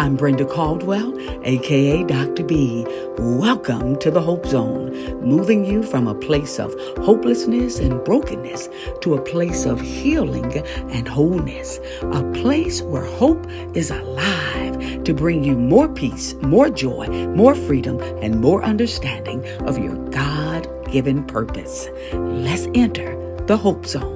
I'm Brenda Caldwell, aka Dr. B. Welcome to the Hope Zone, moving you from a place of hopelessness and brokenness to a place of healing and wholeness, a place where hope is alive to bring you more peace, more joy, more freedom, and more understanding of your God-given purpose. Let's enter the Hope Zone.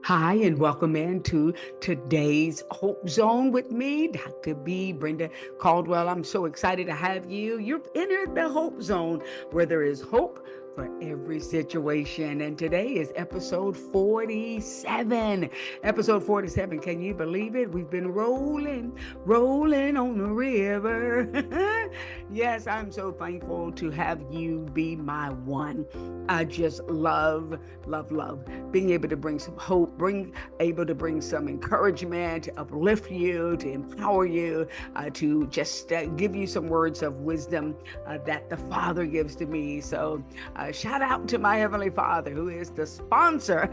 Hi, and welcome into today's Hope Zone with me, Dr. B. Brenda Caldwell. I'm so excited to have you. You've entered the Hope Zone where there is hope for every situation. And today is episode 47. Episode 47. Can you believe it? We've been rolling on the river. Yes, I'm so thankful to have you be my one. I just love being able to bring some hope, able to bring some encouragement, to uplift you, to empower you, to just give you some words of wisdom that the Father gives to me. So shout out to my Heavenly Father, who is the sponsor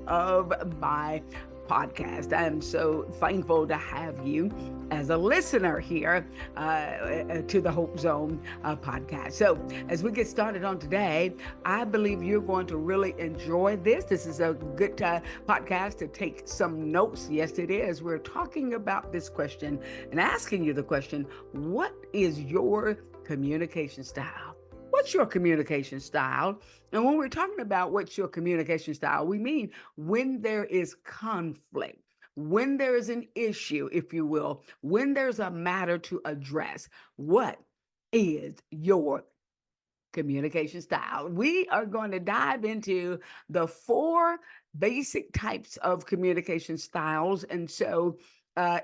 of my podcast. I am so thankful to have you as a listener here to the Hope Zone podcast. So as we get started on today, I believe you're going to really enjoy this. This is a good podcast to take some notes. Yes, it is. We're talking about this question and asking you the question, what is your communication style? What's your communication style? And when we're talking about what's your communication style, we mean when there is conflict, when there is an issue, if you will, when there's a matter to address, what is your communication style? We are going to dive into the 4 basic types of communication styles. And so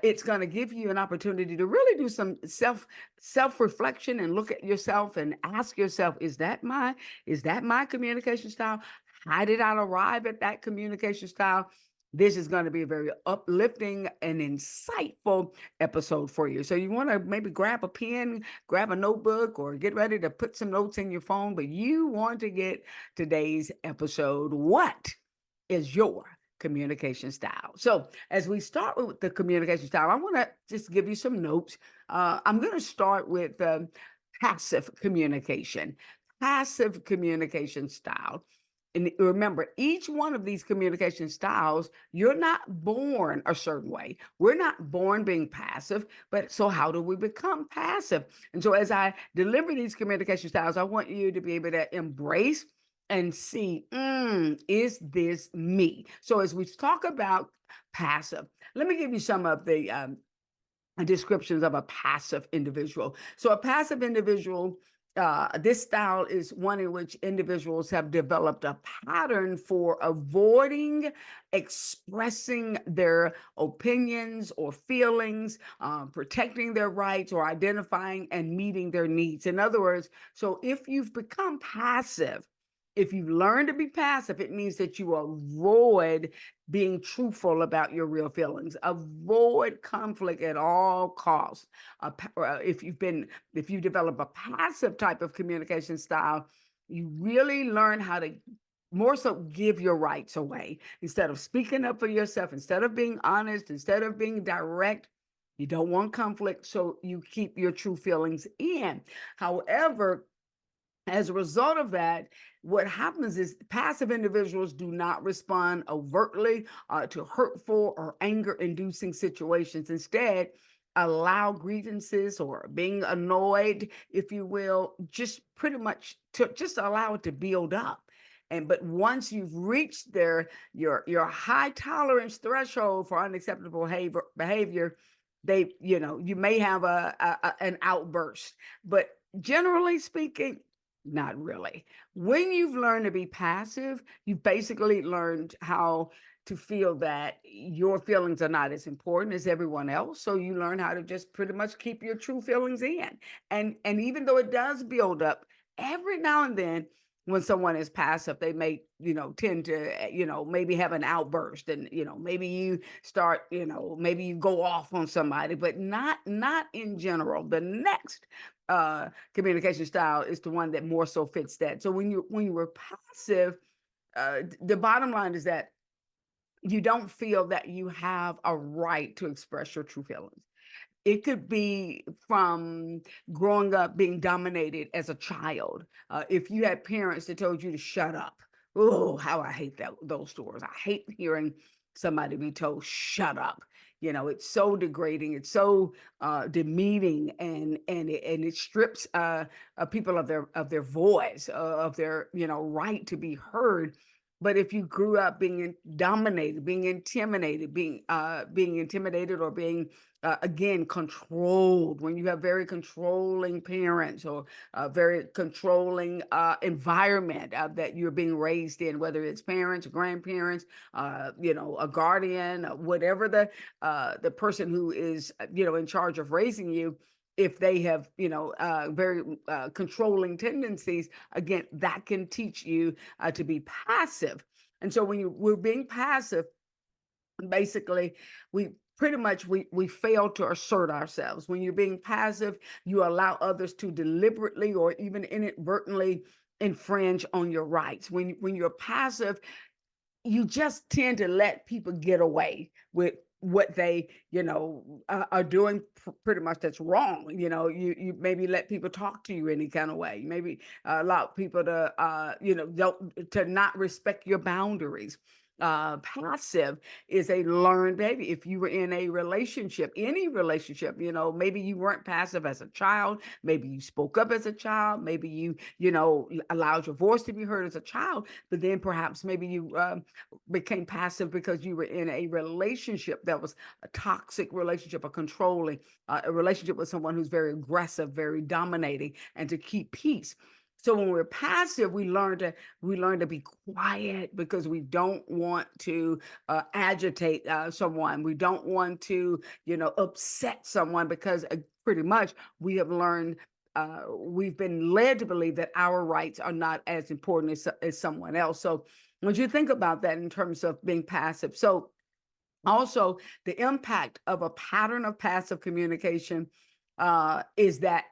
it's going to give you an opportunity to really do some self-reflection and look at yourself and ask yourself, is that my communication style? How did I arrive at that communication style? This is going to be a very uplifting and insightful episode for you. So you want to maybe grab a pen, grab a notebook, or get ready to put some notes in your phone, but you want to get today's episode. What is your communication style? So as we start with the communication style, I want to just give you some notes. I'm going to start with passive communication. Passive communication style. And remember, each one of these communication styles, you're not born a certain way. We're not born being passive, but so how do we become passive? And so as I deliver these communication styles, I want you to be able to embrace and see, is this me? So as we talk about passive, let me give you some of the descriptions of a passive individual. So a passive individual, this style is one in which individuals have developed a pattern for avoiding expressing their opinions or feelings, protecting their rights, or identifying and meeting their needs. In other words, so if you've become passive, if you learn to be passive, it means that you avoid being truthful about your real feelings, avoid conflict at all costs. If you develop a passive type of communication style, you really learn how to more so give your rights away instead of speaking up for yourself, instead of being honest, instead of being direct. You don't want conflict, so you keep your true feelings in. However, as a result of that, what happens is passive individuals do not respond overtly to hurtful or anger-inducing situations. Instead, allow grievances or being annoyed, if you will, just pretty much to just allow it to build up. But once you've reached your high tolerance threshold for unacceptable behavior, you may have an outburst, but generally speaking, not really. When you've learned to be passive, you've basically learned how to feel that your feelings are not as important as everyone else. So you learn how to just pretty much keep your true feelings in. And even though it does build up, every now and then when someone is passive, they may, tend to, maybe have an outburst and, maybe you start, maybe you go off on somebody, but not in general. The next communication style is the one that more so fits that. So when you were passive, the bottom line is that you don't feel that you have a right to express your true feelings. It could be from growing up being dominated as a child. If you had parents that told you to shut up, oh, how I hate those stories. I hate hearing somebody be told shut up. It's so degrading. It's so demeaning, and it strips people of their voice, of their right to be heard. But if you grew up being dominated, being intimidated, being intimidated, or being again controlled, when you have very controlling parents, or a very controlling environment that you're being raised in, whether it's parents, grandparents, a guardian, whatever the person who is in charge of raising you, if they have very controlling tendencies, again, that can teach you to be passive. And so when we're being passive, basically, we pretty much we fail to assert ourselves. When you're being passive, you allow others to deliberately or even inadvertently infringe on your rights. When you're passive, you just tend to let people get away with what they are doing, pretty much, that's wrong. You maybe let people talk to you any kind of way. Maybe allow people to don't to not respect your boundaries. Passive is a learned behavior. If you were in a relationship, any relationship, maybe you weren't passive as a child, maybe you spoke up as a child, maybe you allowed your voice to be heard as a child, but then perhaps maybe you became passive because you were in a relationship that was a toxic relationship, a controlling, a relationship with someone who's very aggressive, very dominating, and to keep peace. So when we're passive, we learn to be quiet because we don't want to agitate someone. We don't want to upset someone, because pretty much we have learned. We've been led to believe that our rights are not as important as someone else. So when you think about that in terms of being passive, so also the impact of a pattern of passive communication is that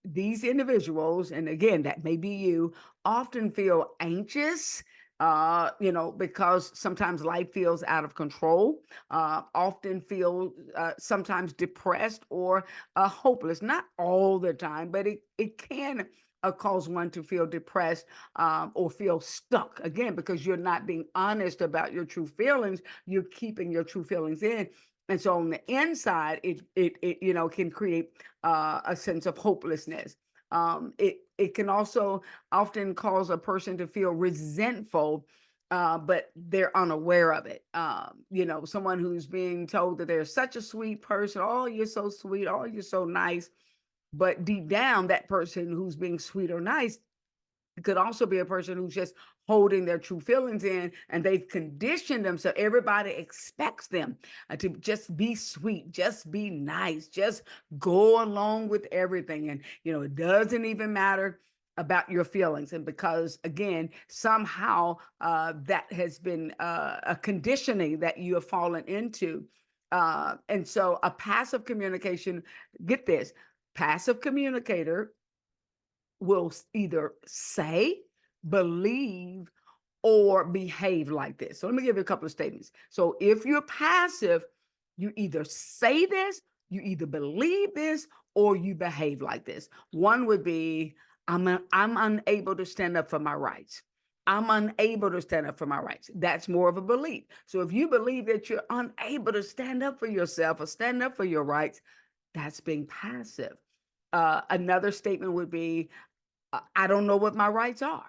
these individuals, and again, that may be you, often feel anxious. Because sometimes life feels out of control, often feel sometimes depressed or hopeless. Not all the time, but it can cause one to feel depressed, or feel stuck, again, because you're not being honest about your true feelings. You're keeping your true feelings in. And so on the inside, it can create a sense of hopelessness. It can also often cause a person to feel resentful, but they're unaware of it. Someone who's being told that they're such a sweet person. Oh, you're so sweet. Oh, you're so nice. But deep down, that person who's being sweet or nice could also be a person who's just holding their true feelings in, and they've conditioned them so everybody expects them to just be sweet, just be nice, just go along with everything. And it doesn't even matter about your feelings. And because, again, somehow that has been a conditioning that you have fallen into. And so a passive communication, get this, passive communicator will either say, believe, or behave like this. So let me give you a couple of statements. So if you're passive, you either say this, you either believe this, or you behave like this. One would be, I'm unable to stand up for my rights. I'm unable to stand up for my rights. That's more of a belief. So if you believe that you're unable to stand up for yourself or stand up for your rights, that's being passive. Another statement would be, I don't know what my rights are.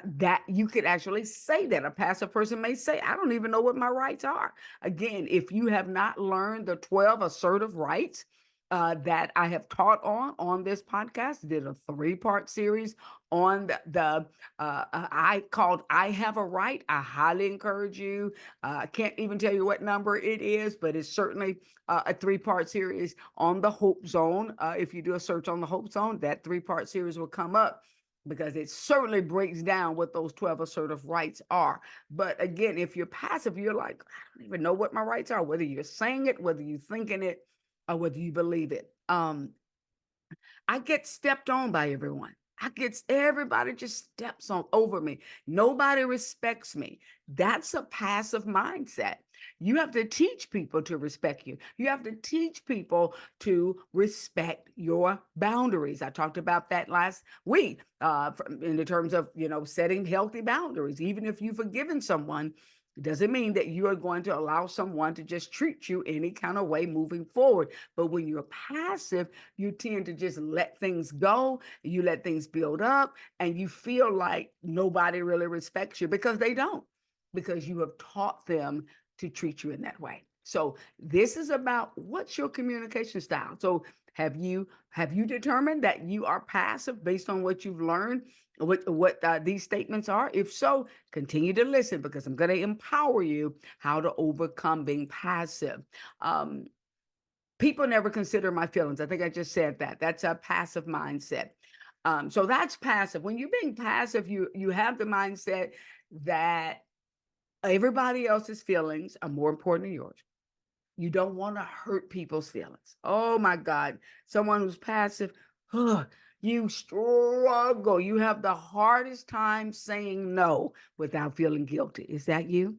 That you could actually say that. A passive person may say, I don't even know what my rights are. Again, if you have not learned the 12 assertive rights that I have taught on this podcast, did a 3-part series on I called I Have a Right. I highly encourage you. I can't even tell you what number it is, but it's certainly a 3-part series on the Hope Zone. If you do a search on the Hope Zone, that 3-part series will come up, because it certainly breaks down what those 12 assertive rights are. But again, if you're passive, you're like, I don't even know what my rights are, whether you're saying it, whether you're thinking it, or whether you believe it. I get stepped on by everyone. Everybody just steps on over me. Nobody respects me. That's a passive mindset. You have to teach people to respect you. You have to teach people to respect your boundaries. I talked about that last week in the terms of, setting healthy boundaries. Even if you've forgiven someone, it doesn't mean that you are going to allow someone to just treat you any kind of way moving forward. But when you're passive, you tend to just let things go, you let things build up, and you feel like nobody really respects you because they don't, because you have taught them to treat you in that way. So this is about what's your communication style. So have you determined that you are passive based on what you've learned, what these statements are? If so, continue to listen because I'm going to empower you how to overcome being passive. Um, People never consider my feelings. I think I just said that. That's a passive mindset. So that's passive. When you're being passive, you have the mindset that everybody else's feelings are more important than yours. You don't want to hurt people's feelings. Oh my God. Someone who's passive, you struggle. You have the hardest time saying no without feeling guilty. Is that you?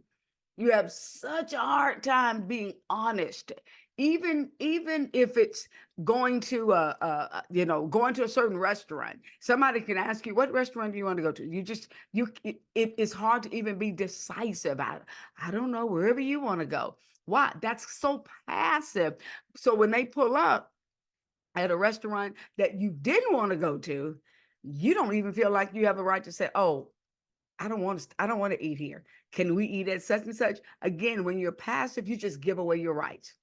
You have such a hard time being honest. Even if it's going to going to a certain restaurant, somebody can ask you, what restaurant do you want to go to? It's hard to even be decisive. I don't know, wherever you want to go. Why? That's so passive. So when they pull up at a restaurant that you didn't want to go to, you don't even feel like you have a right to say, oh, I don't want to eat here. Can we eat at such and such? Again, when you're passive, you just give away your rights.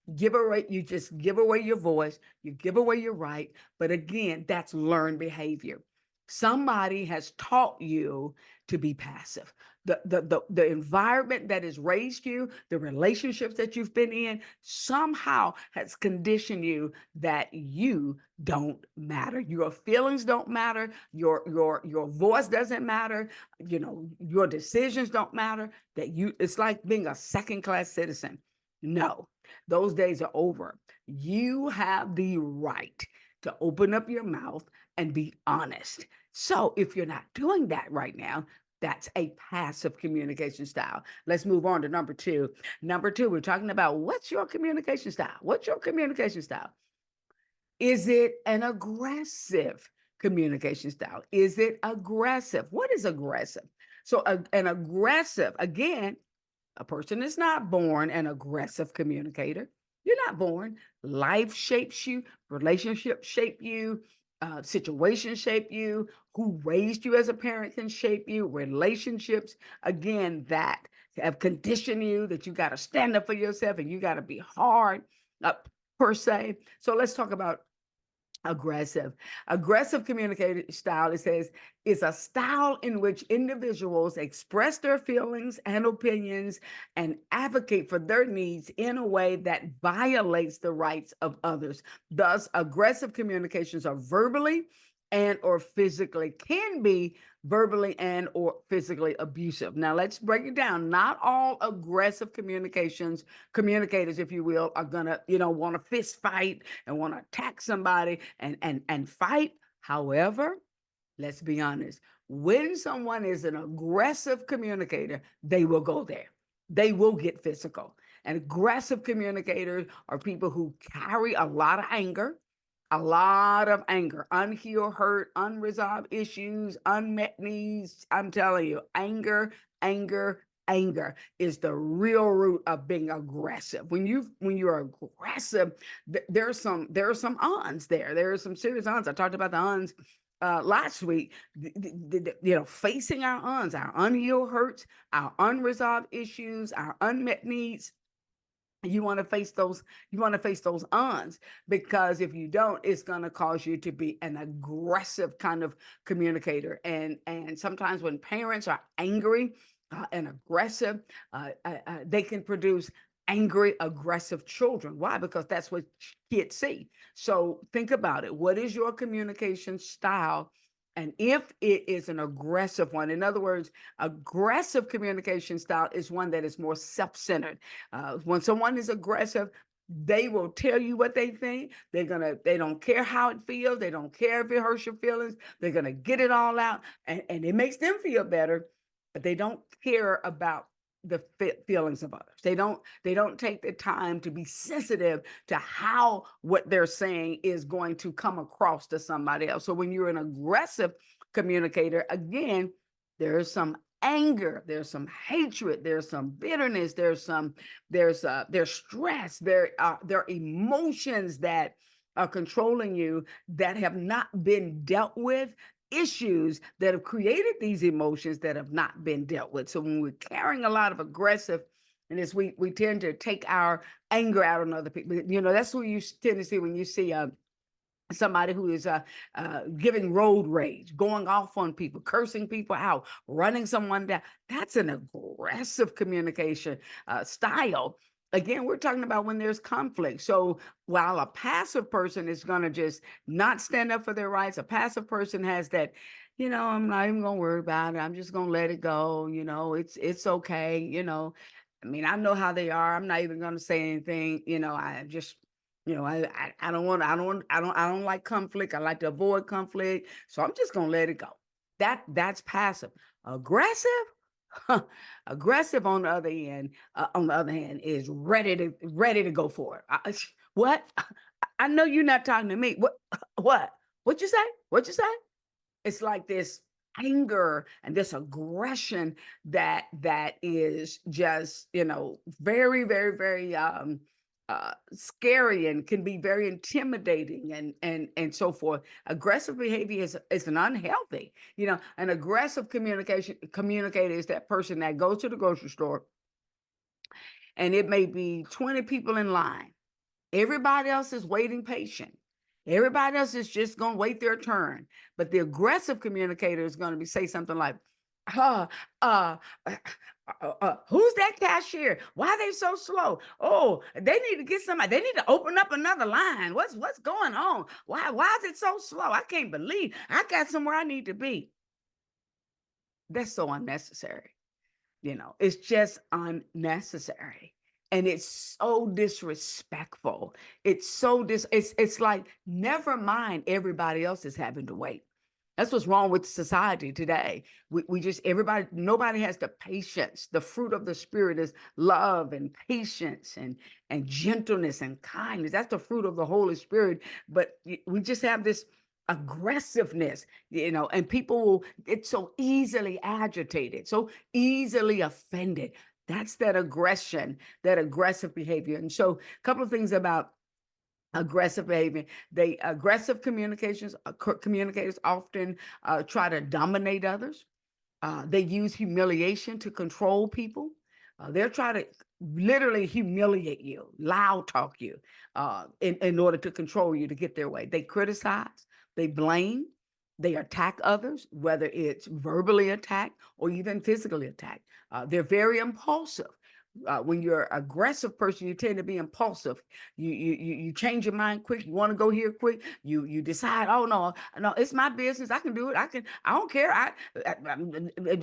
You just give away your voice, you give away your right. But again, that's learned behavior. Somebody has taught you to be passive. The environment that has raised you, the relationships that you've been in, somehow has conditioned you that you don't matter. Your feelings don't matter. Your voice doesn't matter. Your decisions don't matter. It's like being a second class citizen. No, those days are over. You have the right to open up your mouth and be honest. So if you're not doing that right now, that's a passive communication style. Let's move on to number two. Number two, we're talking about what's your communication style? What's your communication style? Is it an aggressive communication style? Is it aggressive? What is aggressive? So, an aggressive, again, a person is not born an aggressive communicator. You're not born. Life shapes you, relationships shape you, situations shape you, who raised you as a parent can shape you, relationships, again, that have conditioned you that you got to stand up for yourself and you got to be hard, uh, per se. So let's talk about aggressive communicating style, it says, is a style in which individuals express their feelings and opinions and advocate for their needs in a way that violates the rights of others. Thus, aggressive communications are verbally and or physically can be verbally and or physically abusive. Now let's break it down. Not all aggressive communicators, if you will, are gonna, want to fist fight and want to attack somebody and fight. However, let's be honest. When someone is an aggressive communicator, they will go there. They will get physical. And aggressive communicators are people who carry a lot of anger, unhealed hurt, unresolved issues, unmet needs. I'm telling you, anger is the real root of being aggressive. When you're aggressive, there are some ons there. There are some serious ons. I talked about the ons last week. Facing our ons, our unhealed hurts, our unresolved issues, our unmet needs. You want to face those ons, because if you don't, it's going to cause you to be an aggressive kind of communicator. And sometimes when parents are angry and aggressive, they can produce angry, aggressive children. Why? Because that's what kids see. So think about it. What is your communication style? And if it is an aggressive one, in other words, aggressive communication style is one that is more self-centered. When someone is aggressive, They will tell you what they think. They don't care how it feels. They don't care if it hurts your feelings. They're gonna get it all out, and it makes them feel better, but they don't care about the feelings of others. They don't take the time to be sensitive to how what they're saying is going to come across to somebody else. So when you're an aggressive communicator, again, there is some anger, there's some hatred, there's some bitterness, there's stress, there are emotions that are controlling you that have not been dealt with, issues that have created these emotions that have not been dealt with. So when we're carrying a lot of aggressive, and as we tend to take our anger out on other people, that's what you tend to see when you see somebody who is giving road rage, going off on people, cursing people out, running someone down. That's an aggressive communication style. Again, we're talking about when there's conflict. So while a passive person is going to just not stand up for their rights, a passive person has that, I'm not even going to worry about it. I'm just going to let it go. It's okay. I mean, I know how they are. I'm not even going to say anything. I just I don't like conflict. I like to avoid conflict. So I'm just gonna let it go. That's passive. Aggressive, aggressive on the other hand, is ready to go for it. What? I know you're not talking to me. What? What? What you say? What you say? It's like this anger and this aggression that is just very, very, very scary, and can be very intimidating, and so forth. Aggressive behavior is an unhealthy. An aggressive communicator is that person that goes to the grocery store, and it may be 20 people in line. Everybody else is waiting patient. Everybody else is just going to wait their turn. But the aggressive communicator is going to say something like, uh, uh, who's that cashier? Why are they so slow? Oh, they need to get somebody. They need to open up another line. What's going on? Why is it so slow? I can't believe I got somewhere I need to be. That's so unnecessary. It's just unnecessary. And it's so disrespectful. It's like, never mind, everybody else is having to wait. That's what's wrong with society today. We just, nobody has the patience. The fruit of the spirit is love and patience and gentleness and kindness. That's the fruit of the Holy Spirit. But we just have this aggressiveness, and people will get so easily agitated, so easily offended. That's that aggression, that aggressive behavior. And so a couple of things about aggressive behavior. Aggressive communicators often try to dominate others. They use humiliation to control people. They'll try to literally humiliate you, loud talk you, in order to control you, to get their way. They criticize, they blame, they attack others, whether it's verbally attacked or even physically attacked. They're very impulsive. When you're an aggressive person, you tend to be impulsive. You change your mind quick. You want to go here quick. You decide, oh no, it's my business. I can do it. I don't care.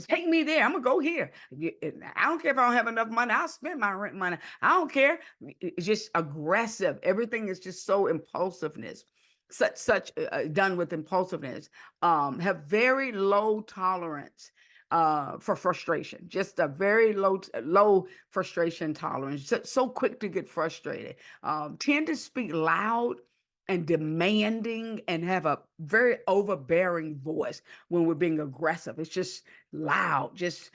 Take me there. I'm gonna go here. I don't care if I don't have enough money. I'll spend my rent money. I don't care. It's just aggressive. Everything is just so impulsiveness. Such done with impulsiveness. Have very low tolerance for frustration, just a very low frustration tolerance, so quick to get frustrated, tend to speak loud and demanding, and have a very overbearing voice when we're being aggressive. It's just loud, just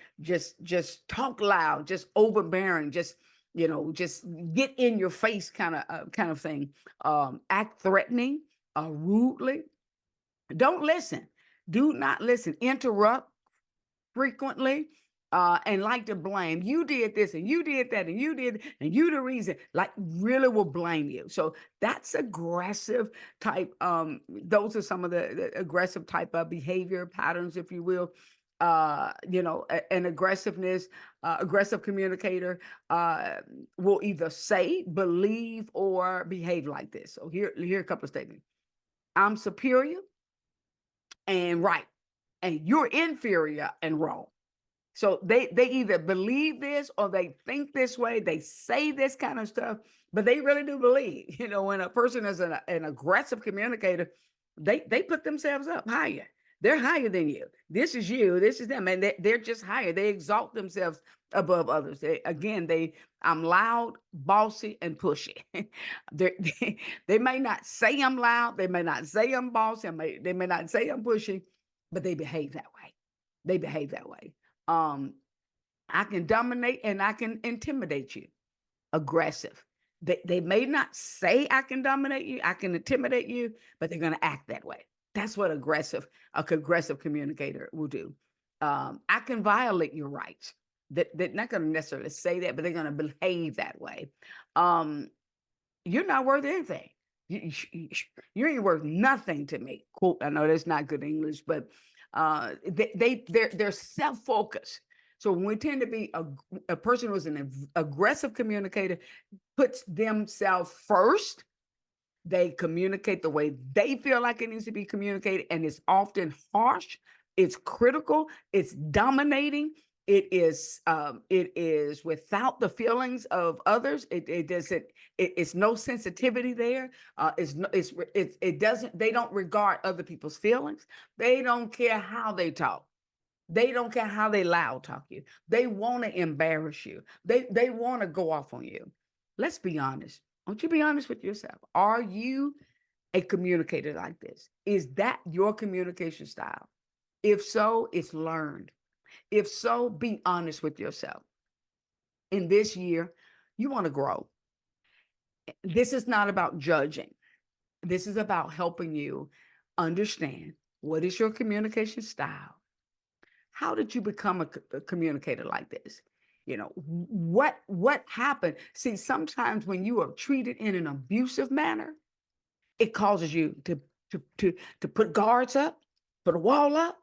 talk loud, just overbearing, just get in your face kind of thing. Act threatening, rudely. Don't listen. Do not listen. Interrupt frequently, and like to blame. You did this and you did that and you did, and you the reason, like really will blame you. So that's aggressive type. Those are some of the aggressive type of behavior patterns, if you will. An aggressive communicator will either say, believe, or behave like this. So here are a couple of statements. I'm superior and right, and you're inferior and wrong. So they either believe this or they think this way, they say this kind of stuff, but they really do believe. When a person is an aggressive communicator, they put themselves up higher. They're higher than you. This is you, this is them, and they're just higher. They exalt themselves above others. I'm loud, bossy, and pushy. They may not say I'm loud, they may not say I'm bossy, they may not say I'm pushy, but they behave that way. They behave that way. Um, I can dominate and I can intimidate you. Aggressive. They may not say I can dominate you, I can intimidate you, but they're going to act that way. That's what aggressive communicator will do. I can violate your rights. They're not going to necessarily say that, but they're going to behave that way. Um, you're not worth anything. You ain't worth nothing to me. Quote. I know that's not good English, but they're self-focused. So when we tend to be a person who's an aggressive communicator, puts themselves first. They communicate the way they feel like it needs to be communicated, and it's often harsh. It's critical. It's dominating. It is without the feelings of others. It doesn't. It's no sensitivity there. It's no. It doesn't. They don't regard other people's feelings. They don't care how they talk. They don't care how they loud talk you. They want to embarrass you. They want to go off on you. Let's be honest. Won't you be honest with yourself? Are you a communicator like this? Is that your communication style? If so, it's learned. If so, be honest with yourself. In this year, you want to grow. This is not about judging. This is about helping you understand what is your communication style. How did you become a communicator like this? What happened? See, sometimes when you are treated in an abusive manner, it causes you to put guards up, put a wall up,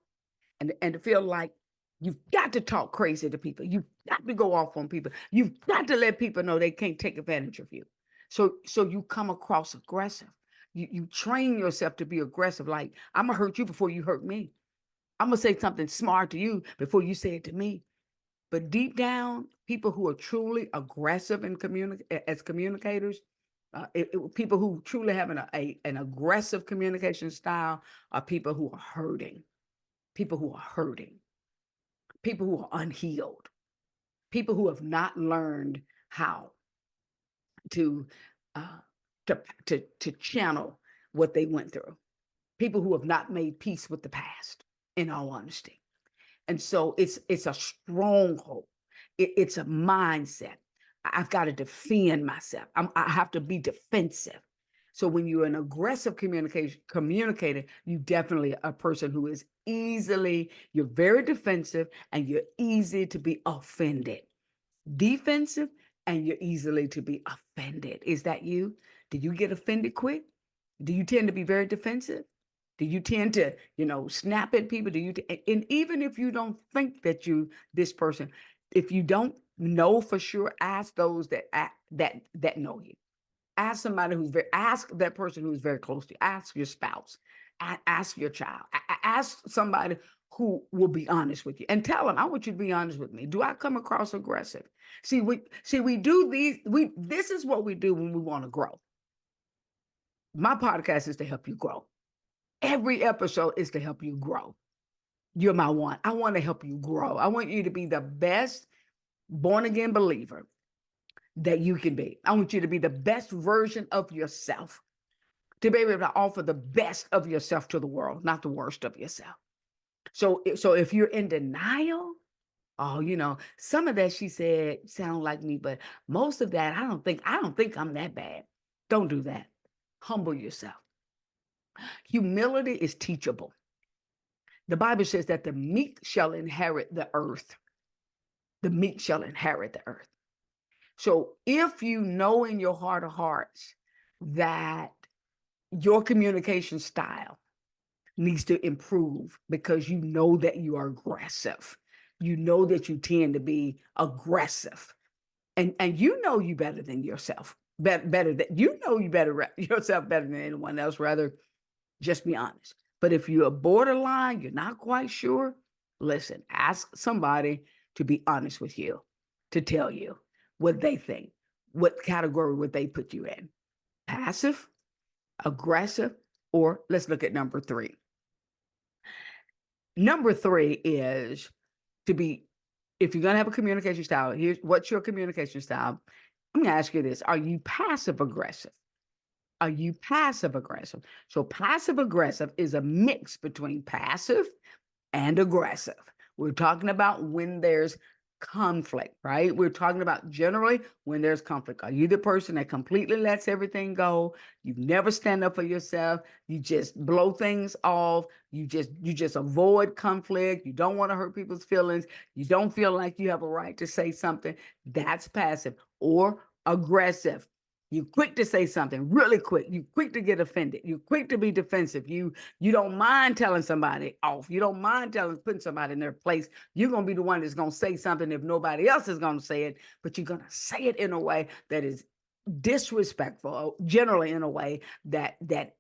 and to feel like you've got to talk crazy to people. You've got to go off on people. You've got to let people know they can't take advantage of you. So you come across aggressive. You train yourself to be aggressive. Like, I'm gonna hurt you before you hurt me. I'm gonna say something smart to you before you say it to me. But deep down, people who are truly aggressive in as communicators, people who truly have an aggressive communication style are people who are hurting, people who are hurting, people who are unhealed, people who have not learned how to uh, to channel what they went through, people who have not made peace with the past. In all honesty. And so it's a stronghold. It's a mindset. I've got to defend myself. I have to be defensive. So when you're an aggressive communicator, you definitely are a person who is you're very defensive and you're easy to be offended. Defensive and you're easily to be offended. Is that you? Do you get offended quick? Do you tend to be very defensive? Do you tend to, snap at people? And even if you don't think that this person, if you don't know for sure, ask those that know you. Ask somebody ask that person who's very close to you. Ask your spouse. Ask your child. Ask somebody who will be honest with you and tell them, I want you to be honest with me. Do I come across aggressive? We do this is what we do when we want to grow. My podcast is to help you grow. Every episode is to help you grow. You're my one. I want to help you grow. I want you to be the best born again believer that you can be. I want you to be the best version of yourself, to be able to offer the best of yourself to the world, not the worst of yourself. So if you're in denial, some of that she said sound like me, but most of that, I don't think I'm that bad. Don't do that. Humble yourself. Humility is teachable. The Bible says that the meek shall inherit the earth. The meek shall inherit the earth. So if you know in your heart of hearts that your communication style needs to improve because you know that you are aggressive, you know that you tend to be aggressive, and you know you better than yourself, better than yourself better than anyone else. Rather, just be honest. But if you're borderline, you're not quite sure, listen, ask somebody to be honest with you, to tell you what they think. What category would they put you in? Passive, aggressive, or let's look at number three. Number three is to be, if you're going to have a communication style, here's what's your communication style. I'm going to ask you this. Are you passive aggressive? Are you passive aggressive? So passive aggressive is a mix between passive and aggressive. We're talking about when there's conflict, right? We're talking about generally when there's conflict. Are you the person that completely lets everything go? You never stand up for yourself. You just blow things off. You just avoid conflict. You don't want to hurt people's feelings. You don't feel like you have a right to say something. That's passive. Or aggressive. You quick to say something, really quick. You quick to get offended. You quick to be defensive. You don't mind telling somebody off. You don't mind putting somebody in their place. You're gonna be the one that's gonna say something if nobody else is gonna say it, but you're gonna say it in a way that is disrespectful, generally in a way that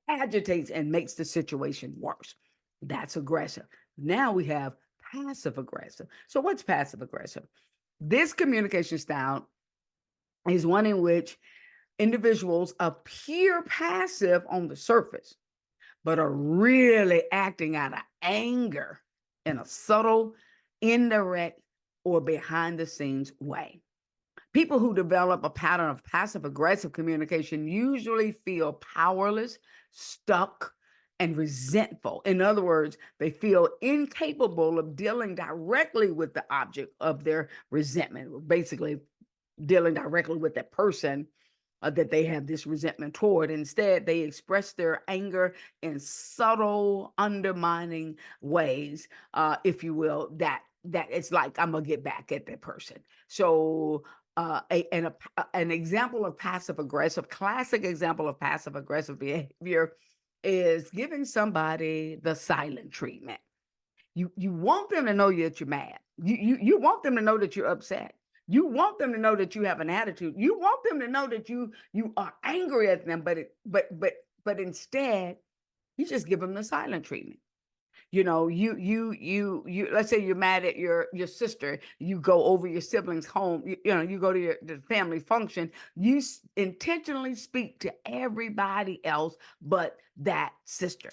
agitates and makes the situation worse. That's aggressive. Now we have passive aggressive. So what's passive aggressive? This communication style is one in which individuals appear passive on the surface, but are really acting out of anger in a subtle, indirect, or behind the scenes way. People who develop a pattern of passive aggressive communication usually feel powerless, stuck, and resentful. In other words, they feel incapable of dealing directly with the object of their resentment, basically dealing directly with that person that they have this resentment toward. Instead, they express their anger in subtle, undermining ways, if you will, that it's like, I'm gonna get back at that person. So an example of passive aggressive, classic example of passive aggressive behavior is giving somebody the silent treatment. You want them to know that you're mad. You want them to know that you're upset. You want them to know that you have an attitude. You want them to know that you are angry at them, but instead you just give them the silent treatment. You let's say you're mad at your sister. You go over your siblings home. You go to the family function. You intentionally speak to everybody else but that sister,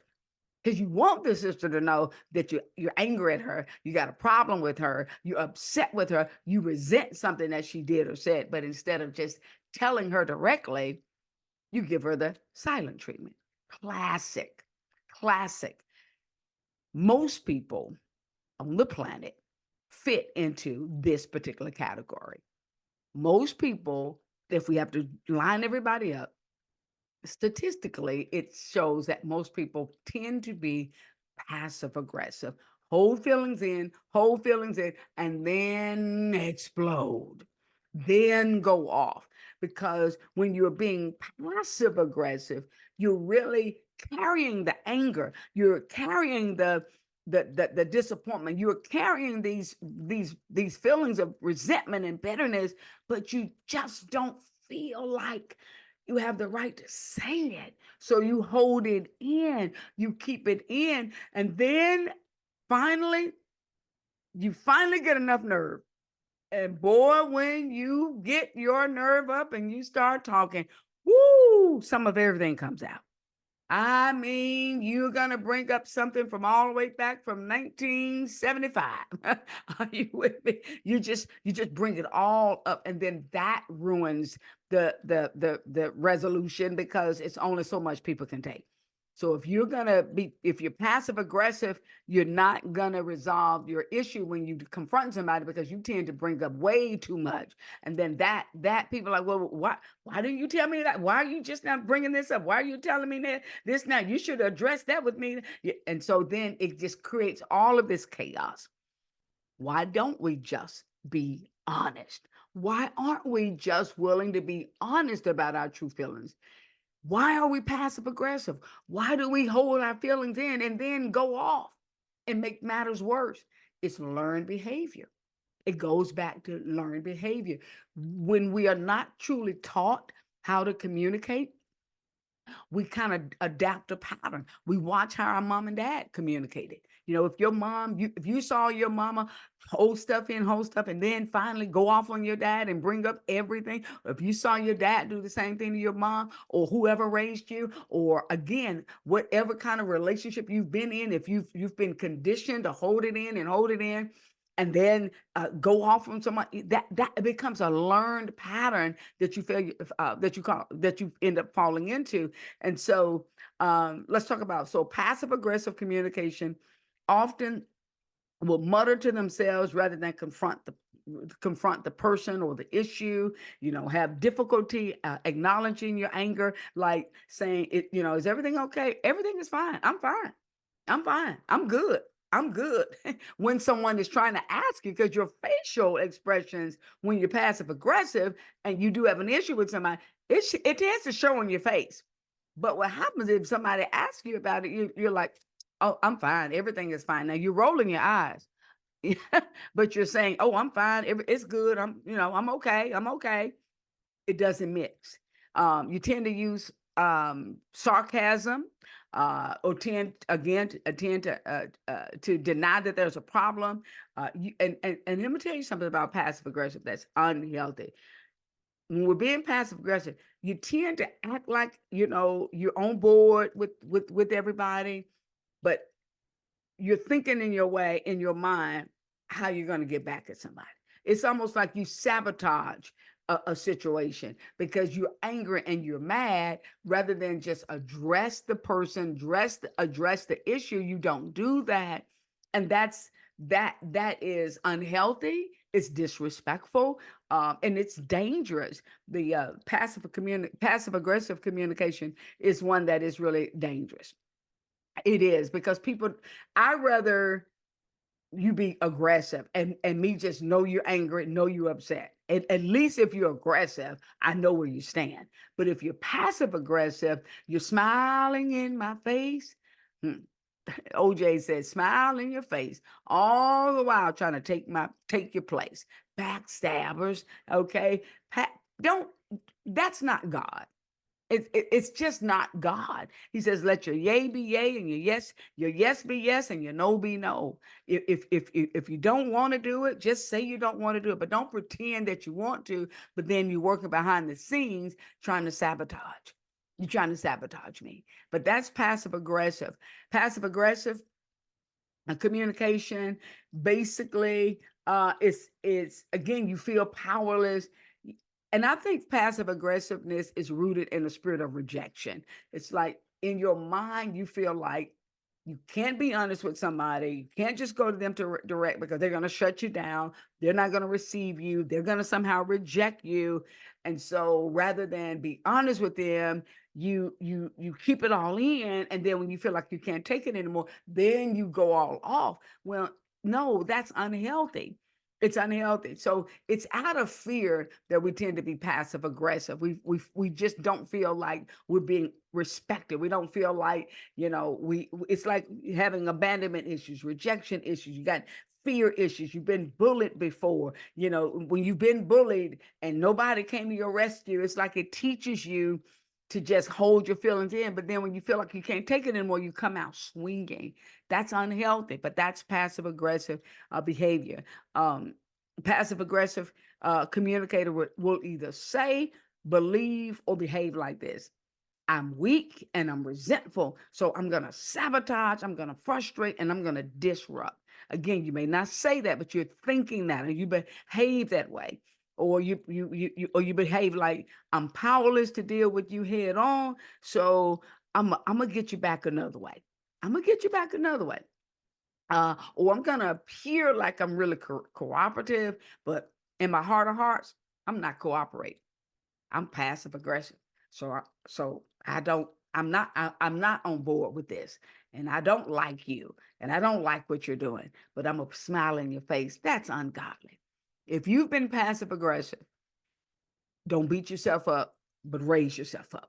because you want the sister to know that you're angry at her, you got a problem with her, you're upset with her, you resent something that she did or said. But instead of just telling her directly, you give her the silent treatment. Classic, classic. Most people on the planet fit into this particular category. Most people, if we have to line everybody up, statistically, it shows that most people tend to be passive aggressive, hold feelings in, and then explode, then go off. Because when you're being passive aggressive, you're really carrying the anger, you're carrying the disappointment, you're carrying these feelings of resentment and bitterness, but you just don't feel like you have the right to say it. So you hold it in, you keep it in, and then finally, you finally get enough nerve. And boy, when you get your nerve up and you start talking, woo, some of everything comes out. I mean, you're gonna bring up something from all the way back from 1975. Are you with me? You just bring it all up, and then that ruins the resolution, because it's only so much people can take. So if you're passive aggressive, you're not gonna resolve your issue when you confront somebody, because you tend to bring up way too much. And then that people are like, well, why didn't you tell me that? Why are you just not bringing this up? Why are you telling me that this now? You should address that with me. And so then it just creates all of this chaos. Why don't we just be honest? Why aren't we just willing to be honest about our true feelings? Why are we passive aggressive? Why do we hold our feelings in and then go off and make matters worse? It's learned behavior. It goes back to learned behavior. When we are not truly taught how to communicate, we kind of adapt a pattern. We watch how our mom and dad communicated. You know, if your mom, if you saw your mama hold stuff, and then finally go off on your dad and bring up everything, or if you saw your dad do the same thing to your mom or whoever raised you, or again, whatever kind of relationship you've been in, if you've been conditioned to hold it in and hold it in, and then go off on somebody, that becomes a learned pattern that you fail, that you end up falling into. And so let's talk about, so passive aggressive communication often will mutter to themselves rather than confront the person or the issue. You know, have difficulty acknowledging your anger, like saying it, you know, is everything okay? Everything is fine. I'm fine. I'm fine. I'm good. I'm good. When someone is trying to ask you, because your facial expressions, when you're passive aggressive and you do have an issue with somebody, it tends to show on your face. But what happens if somebody asks you about it, you're like, oh, I'm fine. Everything is fine. Now you're rolling your eyes, but you're saying, oh, I'm fine. It's good. I'm okay. I'm okay. It doesn't mix. You tend to use sarcasm, or tend to deny that there's a problem. And let me tell you something about passive aggressive that's unhealthy. When we're being passive aggressive, you tend to act like, you know, you're on board with everybody, but you're thinking in your way, in your mind, how you're going to get back at somebody. It's almost like you sabotage a situation because you're angry and you're mad, rather than just address the person, address the issue. You don't do that. And that is unhealthy. It's disrespectful, and it's dangerous. The passive aggressive communication is one that is really dangerous. It is, because people, I rather you be aggressive and me just know you're angry, know you're upset. At least if you're aggressive, I know where you stand. But if you're passive aggressive, you're smiling in my face. Hmm. OJ said, smile in your face, all the while trying to take your place. Backstabbers, okay? Don't, that's not God. It's just not God. He says, "Let your yay be yay and your yes be yes, and your no be no." If you don't want to do it, just say you don't want to do it, but don't pretend that you want to. But then you're working behind the scenes trying to sabotage. You're trying to sabotage me. But that's passive aggressive. Passive aggressive communication basically it's again, you feel powerless. And I think passive aggressiveness is rooted in the spirit of rejection. It's like in your mind, you feel like you can't be honest with somebody. You can't just go to them to direct, because they're going to shut you down. They're not going to receive you. They're going to somehow reject you. And so rather than be honest with them, you keep it all in. And then when you feel like you can't take it anymore, then you go all off. Well, no, that's unhealthy. It's unhealthy. So it's out of fear that we tend to be passive aggressive. We just don't feel like we're being respected. We don't feel like, you know, it's like having abandonment issues, rejection issues. You got fear issues. You've been bullied before. You know, when you've been bullied and nobody came to your rescue, it's like it teaches you to just hold your feelings in. But then when you feel like you can't take it anymore, you come out swinging. That's unhealthy, but that's passive aggressive behavior. Passive aggressive communicator will either say, believe, or behave like this: I'm weak and I'm resentful, so I'm going to sabotage, I'm going to frustrate, and I'm going to disrupt. Again, you may not say that, but you're thinking that, and you behave that way. Or you behave like, I'm powerless to deal with you head on, so I'm gonna get you back another way. I'm gonna get you back another way. Or I'm gonna appear like I'm really cooperative, but in my heart of hearts, I'm not cooperating. I'm passive aggressive. So I don't, I'm not on board with this. And I don't like you. And I don't like what you're doing. But I'm a smile in your face. That's ungodly. If you've been passive aggressive, don't beat yourself up, but raise yourself up.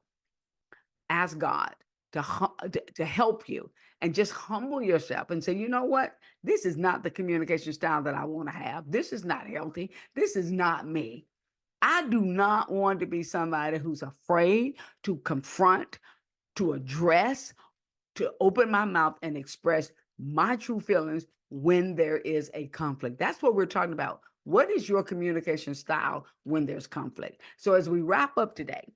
Ask God to help you, and just humble yourself and say, you know what? This is not the communication style that I want to have. This is not healthy. This is not me. I do not want to be somebody who's afraid to confront, to address, to open my mouth and express my true feelings when there is a conflict. That's what we're talking about. What is your communication style when there's conflict? So as we wrap up today,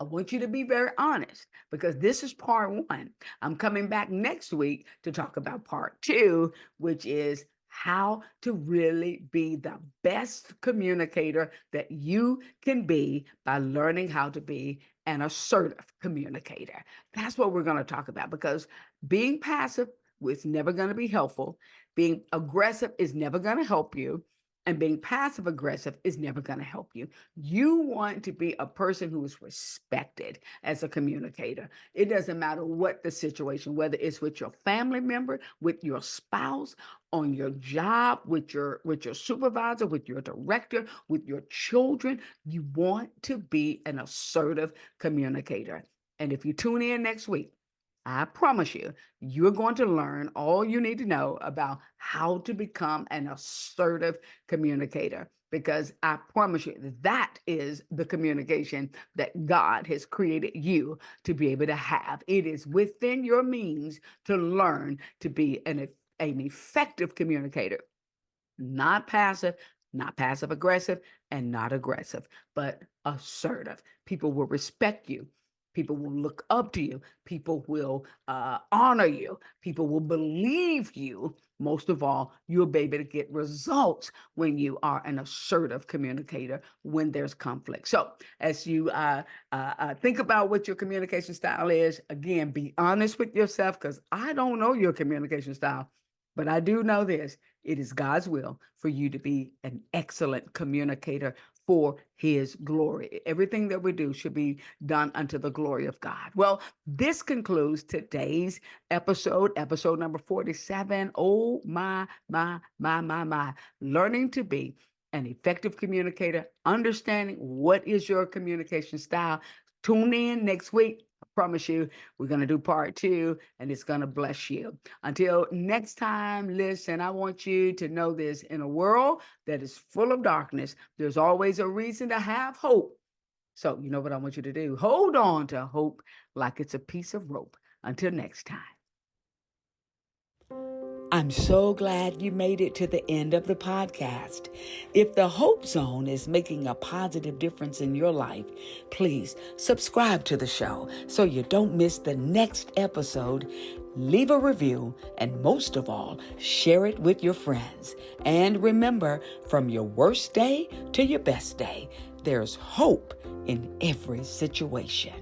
I want you to be very honest because this is part one. I'm coming back next week to talk about part two, which is how to really be the best communicator that you can be by learning how to be an assertive communicator. That's what we're going to talk about because being passive is never going to be helpful. Being aggressive is never going to help you. And being passive aggressive is never going to help you. You want to be a person who is respected as a communicator. It doesn't matter what the situation, whether it's with your family member, with your spouse, on your job, with your supervisor, with your director, with your children. You want to be an assertive communicator. And if you tune in next week, I promise you, you're going to learn all you need to know about how to become an assertive communicator. Because I promise you, that is the communication that God has created you to be able to have. It is within your means to learn to be an effective communicator, not passive, not passive aggressive, and not aggressive, but assertive. People will respect you. People will look up to you. People will honor you. People will believe you. Most of all, you'll be able to get results when you are an assertive communicator when there's conflict. So as you think about what your communication style is, again, be honest with yourself because I don't know your communication style. But I do know this, it is God's will for you to be an excellent communicator for his glory. Everything that we do should be done unto the glory of God. Well, this concludes today's episode number 47. Oh, my. Learning to be an effective communicator, understanding what is your communication style. Tune in next week. I promise you, we're going to do part two, and it's going to bless you. Until next time, listen, I want you to know this. In a world that is full of darkness, there's always a reason to have hope. So you know what I want you to do? Hold on to hope like it's a piece of rope. Until next time. I'm so glad you made it to the end of the podcast. If the Hope Zone is making a positive difference in your life, please subscribe to the show so you don't miss the next episode. Leave a review, and most of all, share it with your friends. And remember, from your worst day to your best day, there's hope in every situation.